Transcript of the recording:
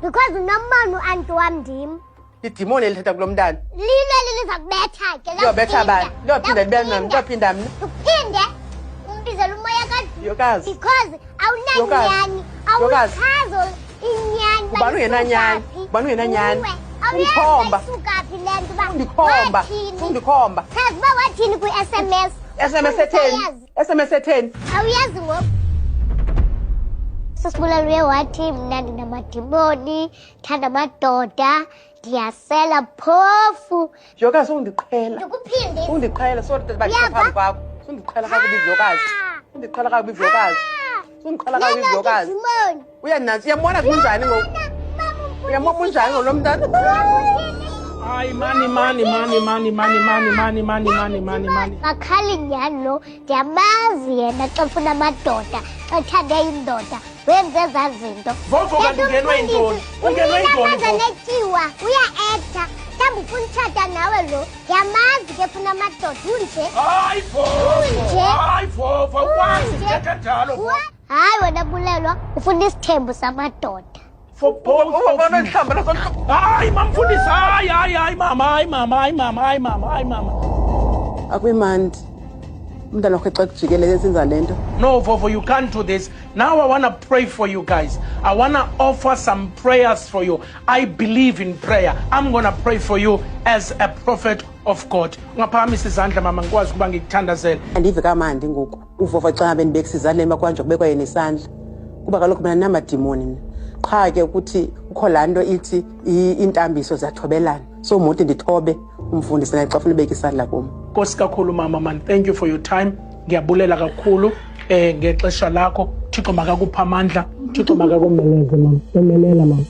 Because unomona uanti wamndim. Idimoni elithetha kulo mntana. Lilo lizakubetha ke. Liyobetha bani? Liyophinda libe nami, liyophinda mna. Uphinde umbizela umoya Yokazi. Because awunanyani, awuchazo inyani. Ubani ungenanyani? Ubani ungenanyani? Undikhomba. Sukaphi lento ba? Undikhomba. Undikhomba. Chaza uba wathini ku-SMS. SMS etheni? SMS etheni? Awuyazi ngoku. Sasibulaliwe wathi mna ndinamadimoni, thanda amadoda, ndiyasela phofu. Yokazi undiqhela. Ndikuphinde. Undiqhela sorry bathi phambi kwakho. Undiqhela kakubi Yokazi. Undiqhela kakubi Yokazi. Undiqhela kakubi Yokazi. Uyanansi uyambona kunjani ngoku? Uyambona kunjani ngolo mntana? Hayi mani. Akhali nyani lo, ndiyamazi yena xa ufuna amadoda, xa uthande indoda, wenze ezaa zinto. Vovo kanti ungenwe yintoni? Ungenwe yintoni? Netyiwa, uya-ekta. Mhlawumbi ufuna utshata nawe lo, ndiyamazi ke funa amadoda, unje. Hayi Vovo, ukwazi uthetha njalo. Hayi wena Bulelwa, ufuna isithembu samadoda. Hayi mamfundisi, hayi mama. Akwimandi. Umntana wakho xa kujikelele esenza lento. No, Vovo, you can't do this. Now I want to pray for you guys. I want to offer some prayers for you. I believe in prayer. I'm going to pray for you as a prophet of God. Ungaphakamisa izandla mama ngikwazi ukuba ngikuthandazele. Andive kamandi ngoku. Uvovo xa benibekisa izandla kwanjwa kubekwa yena isandla. Kuba kaloku mina namadimoni mina. Qha ke ukuthi ukho lanto ithi intambiso ziyathobelana. So umuntu ndithobe umfundisi naye xa ufuna ubeka isandla kum. Nkosi kakhulu mama man. Thank you for your time. Ngiyabulela kakhulu ngexesha lakho. Thixo makakupha amandla. Thixo makakumeleze mama. Yomelela mama.